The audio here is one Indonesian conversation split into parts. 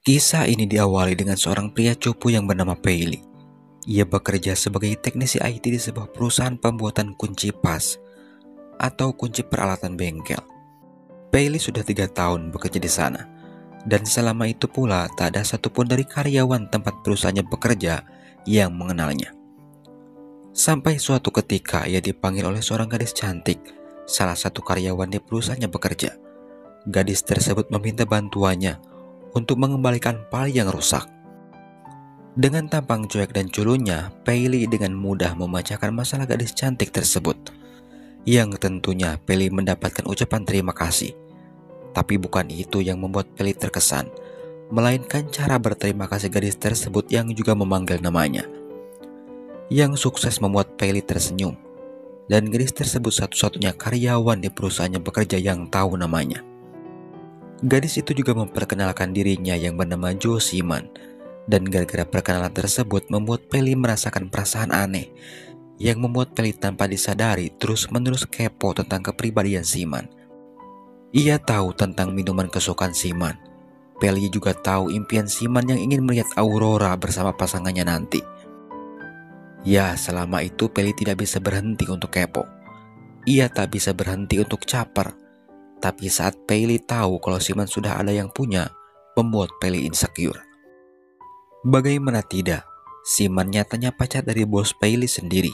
Kisah ini diawali dengan seorang pria cupu yang bernama Pei. Ia bekerja sebagai teknisi IT di sebuah perusahaan pembuatan kunci pas atau kunci peralatan bengkel. Pei sudah 3 tahun bekerja di sana, dan selama itu pula tak ada satupun dari karyawan tempat perusahaannya bekerja yang mengenalnya. Sampai suatu ketika ia dipanggil oleh seorang gadis cantik, salah satu karyawan di perusahaannya bekerja. Gadis tersebut meminta bantuannya untuk mengembalikan file yang rusak. Dengan tampang cuek dan culunnya, Pei dengan mudah memecahkan masalah gadis cantik tersebut. Yang tentunya Pei mendapatkan ucapan terima kasih. Tapi bukan itu yang membuat Pei terkesan, melainkan cara berterima kasih gadis tersebut yang juga memanggil namanya. Yang sukses membuat Pei tersenyum, dan gadis tersebut satu-satunya karyawan di perusahaannya bekerja yang tahu namanya. Gadis itu juga memperkenalkan dirinya yang bernama Joe Simon, dan gara-gara perkenalan tersebut membuat Pei merasakan perasaan aneh yang membuat Pei tanpa disadari terus-menerus kepo tentang kepribadian Simon. Ia tahu tentang minuman kesukaan Simon. Pei juga tahu impian Simon yang ingin melihat Aurora bersama pasangannya nanti. Ya, selama itu Pei tidak bisa berhenti untuk kepo. Ia tak bisa berhenti untuk caper. Tapi saat Pei tahu kalau Simon sudah ada yang punya, membuat Pei insecure. Bagaimana tidak, Simon nyatanya pacar dari bos Pei sendiri.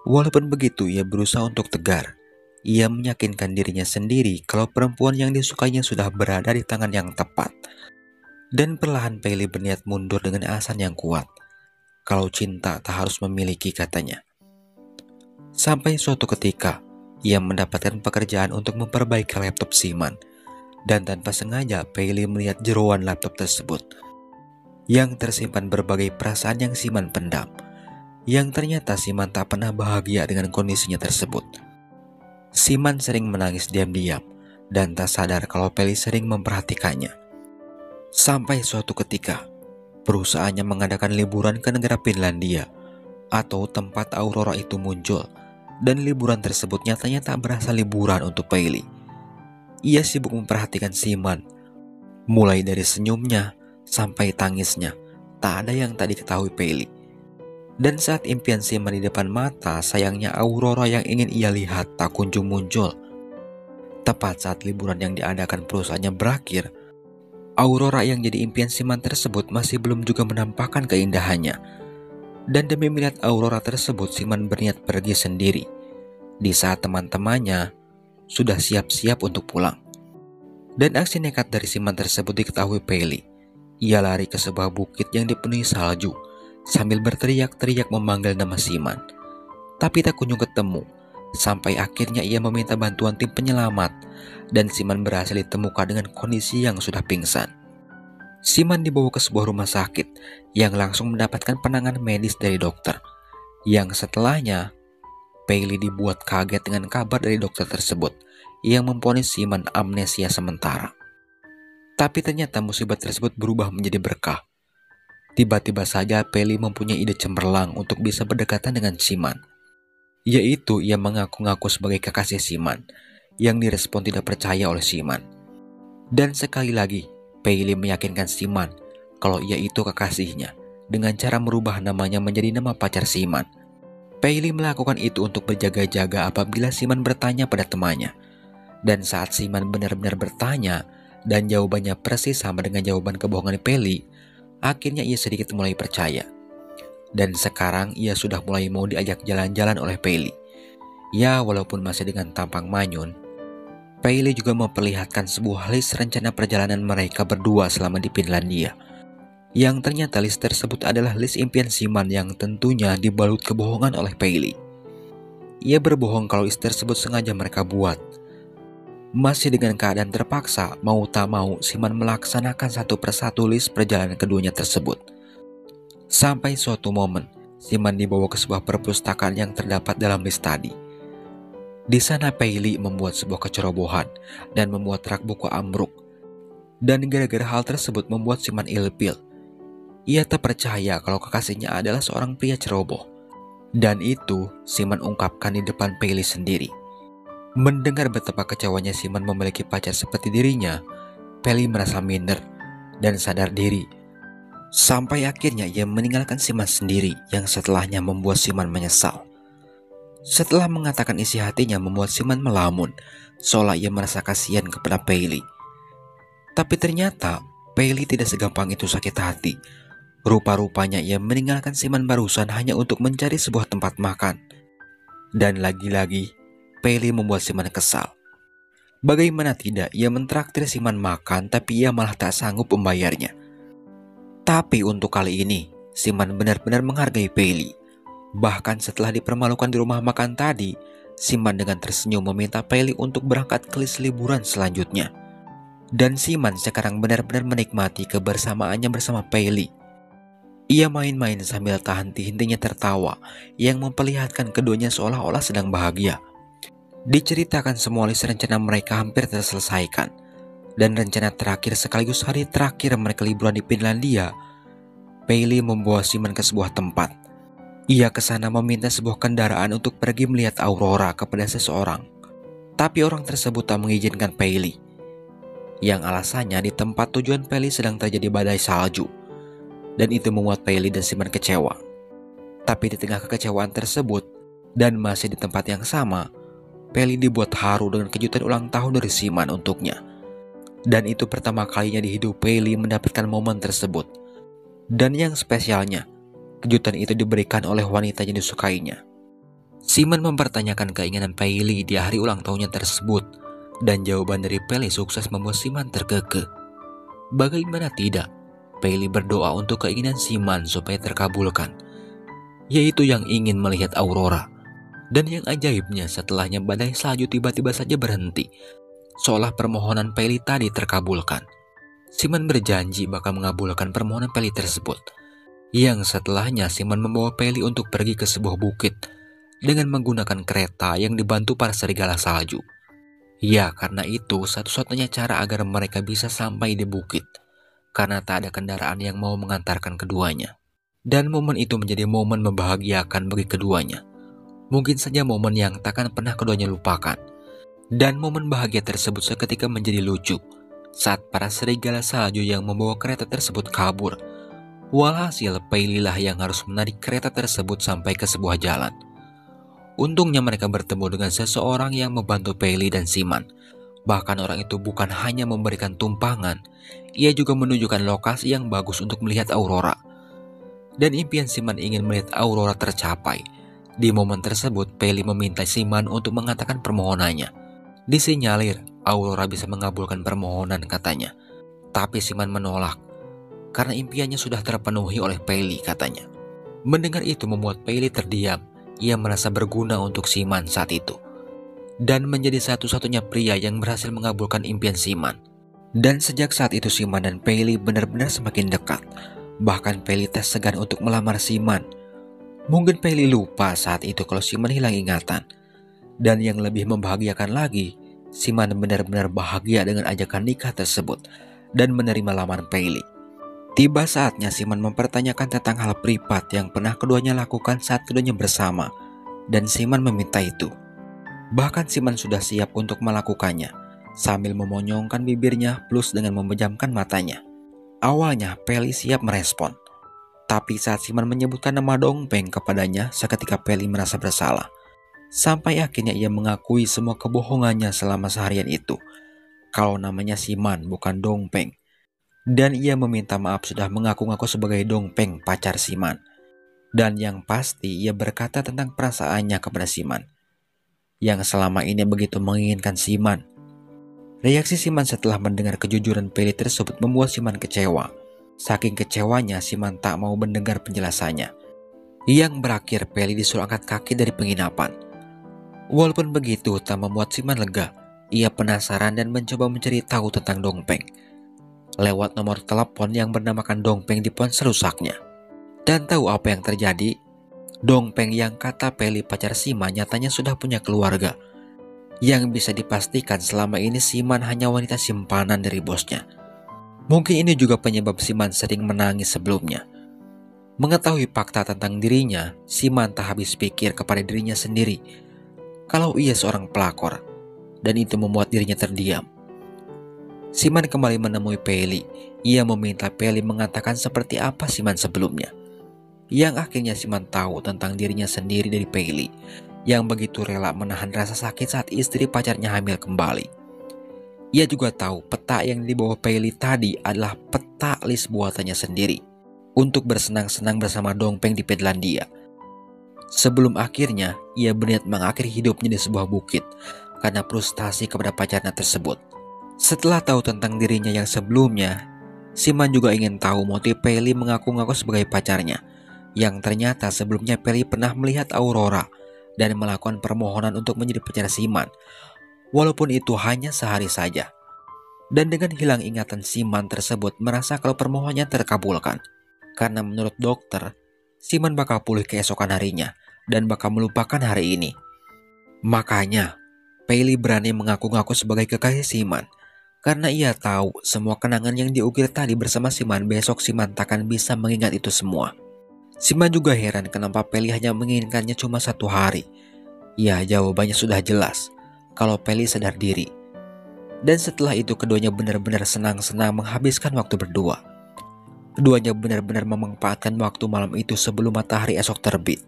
Walaupun begitu, ia berusaha untuk tegar. Ia meyakinkan dirinya sendiri kalau perempuan yang disukainya sudah berada di tangan yang tepat. Dan perlahan Pei berniat mundur dengan alasan yang kuat. Kalau cinta tak harus memiliki, katanya. Sampai suatu ketika, ia mendapatkan pekerjaan untuk memperbaiki laptop Simon, dan tanpa sengaja Pei melihat jeroan laptop tersebut yang tersimpan berbagai perasaan yang Simon pendam, yang ternyata Simon tak pernah bahagia dengan kondisinya tersebut. Simon sering menangis diam-diam dan tak sadar kalau Pei sering memperhatikannya. Sampai suatu ketika, perusahaannya mengadakan liburan ke negara Finlandia atau tempat Aurora itu muncul. Dan liburan tersebut nyatanya tak berasa liburan untuk Pei. Ia sibuk memperhatikan Simon, mulai dari senyumnya sampai tangisnya. Tak ada yang tak diketahui Pei. Dan saat impian Simon di depan mata, sayangnya Aurora yang ingin ia lihat tak kunjung muncul. Tepat saat liburan yang diadakan perusahaannya berakhir, Aurora yang jadi impian Simon tersebut masih belum juga menampakkan keindahannya. Dan demi melihat Aurora tersebut, Simon berniat pergi sendiri. Di saat teman-temannya sudah siap-siap untuk pulang. Dan aksi nekat dari Simon tersebut diketahui Pei. Ia lari ke sebuah bukit yang dipenuhi salju, sambil berteriak-teriak memanggil nama Simon. Tapi tak kunjung ketemu, sampai akhirnya ia meminta bantuan tim penyelamat, dan Simon berhasil ditemukan dengan kondisi yang sudah pingsan. Simon dibawa ke sebuah rumah sakit yang langsung mendapatkan penanganan medis dari dokter, yang setelahnya Pei dibuat kaget dengan kabar dari dokter tersebut yang memvonis Simon amnesia sementara. Tapi ternyata musibah tersebut berubah menjadi berkah. Tiba-tiba saja Pei mempunyai ide cemerlang untuk bisa berdekatan dengan Simon, yaitu ia mengaku-ngaku sebagai kekasih Simon yang direspon tidak percaya oleh Simon. Dan sekali lagi Pei meyakinkan Simon kalau ia itu kekasihnya dengan cara merubah namanya menjadi nama pacar Simon. Pei melakukan itu untuk berjaga-jaga apabila Simon bertanya pada temannya. Dan saat Simon benar-benar bertanya dan jawabannya persis sama dengan jawaban kebohongan Pei, akhirnya ia sedikit mulai percaya. Dan sekarang ia sudah mulai mau diajak jalan-jalan oleh Pei. Ya, walaupun masih dengan tampang manyun, Pei juga memperlihatkan sebuah list rencana perjalanan mereka berdua selama di Finlandia. Yang ternyata list tersebut adalah list impian Simon yang tentunya dibalut kebohongan oleh Pei. Ia berbohong kalau list tersebut sengaja mereka buat. Masih dengan keadaan terpaksa, mau tak mau Simon melaksanakan satu persatu list perjalanan keduanya tersebut. Sampai suatu momen, Simon dibawa ke sebuah perpustakaan yang terdapat dalam list tadi. Di sana Pei membuat sebuah kecerobohan dan membuat rak buku ambruk. Dan gara-gara hal tersebut membuat Simon ilfil. Ia tak percaya kalau kekasihnya adalah seorang pria ceroboh. Dan itu Simon ungkapkan di depan Pei sendiri. Mendengar betapa kecewanya Simon memiliki pacar seperti dirinya, Pei merasa minder dan sadar diri. Sampai akhirnya ia meninggalkan Siman sendiri yang setelahnya membuat Siman menyesal. Setelah mengatakan isi hatinya membuat Siman melamun, seolah ia merasa kasihan kepada Pei Li. Tapi ternyata Pei Li tidak segampang itu sakit hati. Rupa-rupanya ia meninggalkan Siman barusan hanya untuk mencari sebuah tempat makan. Dan lagi-lagi Pei Li membuat Siman kesal. Bagaimana tidak, ia mentraktir Siman makan tapi ia malah tak sanggup membayarnya. Tapi untuk kali ini, Siman benar-benar menghargai Pei Li. Bahkan setelah dipermalukan di rumah makan tadi, Siman dengan tersenyum meminta Pei Li untuk berangkat ke list liburan selanjutnya. Dan Siman sekarang benar-benar menikmati kebersamaannya bersama Pei Li. Ia main-main sambil tak henti-hentinya tertawa yang memperlihatkan keduanya seolah-olah sedang bahagia. Diceritakan semua list rencana mereka hampir terselesaikan. Dan rencana terakhir sekaligus hari terakhir mereka liburan di Finlandia, Pei Li membawa Siman ke sebuah tempat. Ia ke sana meminta sebuah kendaraan untuk pergi melihat aurora kepada seseorang. Tapi orang tersebut tak mengizinkan Pei Li. Yang alasannya di tempat tujuan Pei Li sedang terjadi badai salju. Dan itu membuat Pei Li dan Siman kecewa. Tapi di tengah kekecewaan tersebut, dan masih di tempat yang sama, Pei Li dibuat haru dengan kejutan ulang tahun dari Siman untuknya. Dan itu pertama kalinya di hidup Pei Li mendapatkan momen tersebut. Dan yang spesialnya, kejutan itu diberikan oleh wanita yang disukainya. Siman mempertanyakan keinginan Pei Li di hari ulang tahunnya tersebut. Dan jawaban dari Pei Li sukses membuat Siman terkekeh. Bagaimana tidak, Pei Li berdoa untuk keinginan Siman supaya terkabulkan, yaitu yang ingin melihat aurora. Dan yang ajaibnya setelahnya badai salju tiba-tiba saja berhenti, seolah permohonan Pei Li tadi terkabulkan. Siman berjanji bakal mengabulkan permohonan Pei Li tersebut. Yang setelahnya Siman membawa Pei Li untuk pergi ke sebuah bukit dengan menggunakan kereta yang dibantu para serigala salju. Ya, karena itu satu-satunya cara agar mereka bisa sampai di bukit, karena tak ada kendaraan yang mau mengantarkan keduanya. Dan momen itu menjadi momen membahagiakan bagi keduanya. Mungkin saja momen yang takkan pernah keduanya lupakan. Dan momen bahagia tersebut seketika menjadi lucu saat para serigala salju yang membawa kereta tersebut kabur. Walhasil Pei Li lah yang harus menarik kereta tersebut sampai ke sebuah jalan. Untungnya mereka bertemu dengan seseorang yang membantu Pei Li dan Siman. Bahkan orang itu bukan hanya memberikan tumpangan, ia juga menunjukkan lokasi yang bagus untuk melihat aurora. Dan impian Siman ingin melihat aurora tercapai. Di momen tersebut Pei Li meminta Siman untuk mengatakan permohonannya. Disinyalir aurora bisa mengabulkan permohonan katanya. Tapi Siman menolak karena impiannya sudah terpenuhi oleh Pei Li katanya. Mendengar itu membuat Pei Li terdiam. Ia merasa berguna untuk Siman saat itu. Dan menjadi satu-satunya pria yang berhasil mengabulkan impian Siman. Dan sejak saat itu Siman dan Pei Li benar-benar semakin dekat. Bahkan Pei Li tak segan untuk melamar Siman. Mungkin Pei Li lupa saat itu kalau Siman hilang ingatan. Dan yang lebih membahagiakan lagi, Siman benar-benar bahagia dengan ajakan nikah tersebut dan menerima lamaran Pei Li. Tiba saatnya Siman mempertanyakan tentang hal privat yang pernah keduanya lakukan saat keduanya bersama, dan Siman meminta itu. Bahkan Siman sudah siap untuk melakukannya, sambil memonyongkan bibirnya plus dengan memejamkan matanya. Awalnya Pei Li siap merespon, tapi saat Siman menyebutkan nama Dongpeng kepadanya, seketika Pei Li merasa bersalah. Sampai akhirnya ia mengakui semua kebohongannya selama seharian itu, kalau namanya Siman bukan Dongpeng. Dan ia meminta maaf sudah mengaku-ngaku sebagai Dongpeng pacar Siman. Dan yang pasti ia berkata tentang perasaannya kepada Siman, yang selama ini begitu menginginkan Siman. Reaksi Siman setelah mendengar kejujuran Pei Li tersebut membuat Siman kecewa. Saking kecewanya Siman tak mau mendengar penjelasannya. Yang berakhir Pei Li disuruh angkat kaki dari penginapan. Walaupun begitu tak membuat Siman lega. Ia penasaran dan mencoba mencari tahu tentang Dongpeng lewat nomor telepon yang bernamakan Dongpeng di ponsel rusaknya. Dan tahu apa yang terjadi? Dongpeng yang kata Pei Li pacar Siman nyatanya sudah punya keluarga. Yang bisa dipastikan selama ini Siman hanya wanita simpanan dari bosnya. Mungkin ini juga penyebab Siman sering menangis sebelumnya. Mengetahui fakta tentang dirinya, Siman tak habis pikir kepada dirinya sendiri kalau ia seorang pelakor, dan itu membuat dirinya terdiam. Siman kembali menemui Peli. Ia meminta Peli mengatakan seperti apa Siman sebelumnya. Yang akhirnya Siman tahu tentang dirinya sendiri dari Peli, yang begitu rela menahan rasa sakit saat istri pacarnya hamil kembali. Ia juga tahu peta yang dibawa Peli tadi adalah peta list buatannya sendiri untuk bersenang-senang bersama Dongpeng di Finlandia. Sebelum akhirnya ia berniat mengakhiri hidupnya di sebuah bukit karena frustasi kepada pacarnya tersebut. Setelah tahu tentang dirinya yang sebelumnya, Siman juga ingin tahu motif Peli mengaku-ngaku sebagai pacarnya, yang ternyata sebelumnya Peli pernah melihat Aurora dan melakukan permohonan untuk menjadi pacar Siman, walaupun itu hanya sehari saja. Dan dengan hilang ingatan, Siman tersebut merasa kalau permohonannya terkabulkan, karena menurut dokter, Siman bakal pulih keesokan harinya dan bakal melupakan hari ini. Makanya, Peli berani mengaku-ngaku sebagai kekasih Siman, karena ia tahu semua kenangan yang diukir tadi bersama Siman besok Siman takkan bisa mengingat itu semua. Siman juga heran kenapa Peli hanya menginginkannya cuma 1 hari. Ya, jawabannya sudah jelas, kalau Peli sadar diri. Dan setelah itu keduanya benar-benar senang-senang menghabiskan waktu berdua. Keduanya benar-benar memanfaatkan waktu malam itu sebelum matahari esok terbit.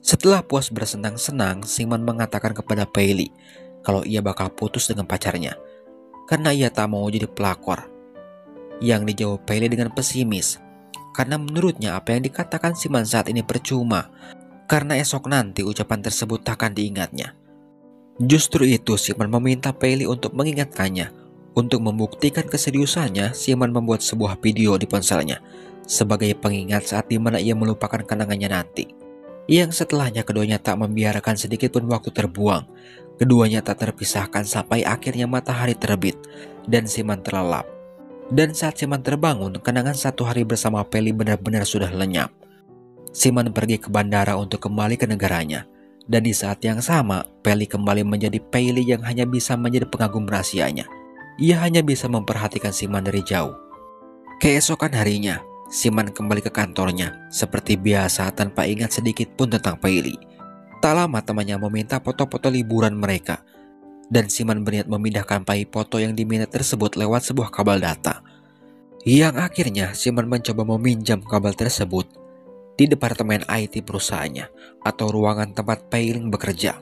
Setelah puas bersenang-senang, Siman mengatakan kepada Peli kalau ia bakal putus dengan pacarnya karena ia tak mau jadi pelakor. Yang dijawab Peli dengan pesimis, karena menurutnya apa yang dikatakan Siman saat ini percuma, karena esok nanti ucapan tersebut takkan diingatnya. Justru itu Siman meminta Peli untuk mengingatkannya. Untuk membuktikan keseriusannya, Siman membuat sebuah video di ponselnya sebagai pengingat saat dimana ia melupakan kenangannya nanti. Yang setelahnya keduanya tak membiarkan sedikit pun waktu terbuang. Keduanya tak terpisahkan sampai akhirnya matahari terbit dan Siman terlelap. Dan saat Siman terbangun, kenangan 1 hari bersama Peli benar-benar sudah lenyap. Siman pergi ke bandara untuk kembali ke negaranya. Dan di saat yang sama, Peli kembali menjadi Peli yang hanya bisa menjadi pengagum rahasianya. Ia hanya bisa memperhatikan Siman dari jauh. Keesokan harinya, Siman kembali ke kantornya seperti biasa tanpa ingat sedikit pun tentang Peli. Tak lama temannya meminta foto-foto liburan mereka, dan Siman berniat memindahkan file foto yang diminta tersebut lewat sebuah kabel data. Yang akhirnya Siman mencoba meminjam kabel tersebut di departemen IT perusahaannya atau ruangan tempat Peiling bekerja.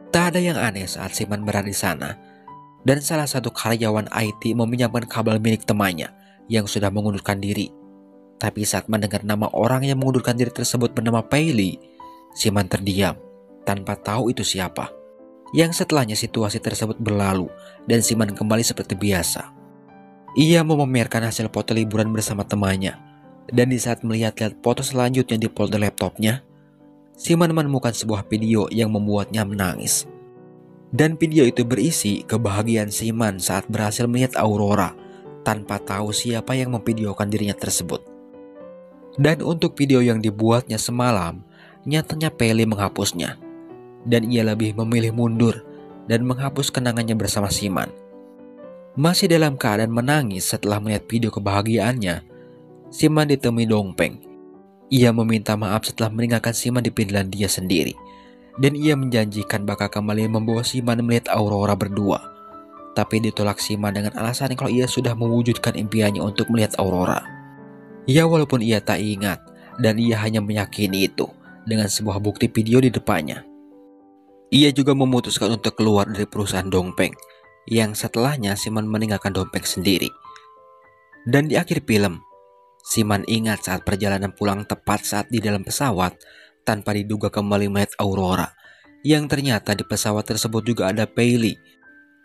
Tak ada yang aneh saat Siman berada di sana, dan salah satu karyawan IT meminjamkan kabel milik temannya yang sudah mengundurkan diri. Tapi saat mendengar nama orang yang mengundurkan diri tersebut bernama Peli, Siman terdiam tanpa tahu itu siapa. Yang setelahnya situasi tersebut berlalu dan Siman kembali seperti biasa. Ia memamerkan hasil foto liburan bersama temannya, dan di saat melihat-lihat foto selanjutnya di folder laptopnya, Siman menemukan sebuah video yang membuatnya menangis. Dan video itu berisi kebahagiaan Siman saat berhasil melihat Aurora tanpa tahu siapa yang memvideokan dirinya tersebut. Dan untuk video yang dibuatnya semalam, nyatanya Peli menghapusnya. Dan ia lebih memilih mundur dan menghapus kenangannya bersama Siman. Masih dalam keadaan menangis setelah melihat video kebahagiaannya, Siman ditemui Dongpeng. Ia meminta maaf setelah meninggalkan Siman di Finlandia sendiri. Dan ia menjanjikan bakal kembali membawa Siman melihat Aurora berdua. Tapi ditolak Siman dengan alasan kalau ia sudah mewujudkan impiannya untuk melihat Aurora. Ya, walaupun ia tak ingat, dan ia hanya meyakini itu dengan sebuah bukti video di depannya. Ia juga memutuskan untuk keluar dari perusahaan Dongpeng, yang setelahnya Siman meninggalkan Dongpeng sendiri. Dan di akhir film, Siman ingat saat perjalanan pulang tepat saat di dalam pesawat, tanpa diduga kembali melihat Aurora, yang ternyata di pesawat tersebut juga ada Peli,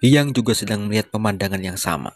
yang juga sedang melihat pemandangan yang sama.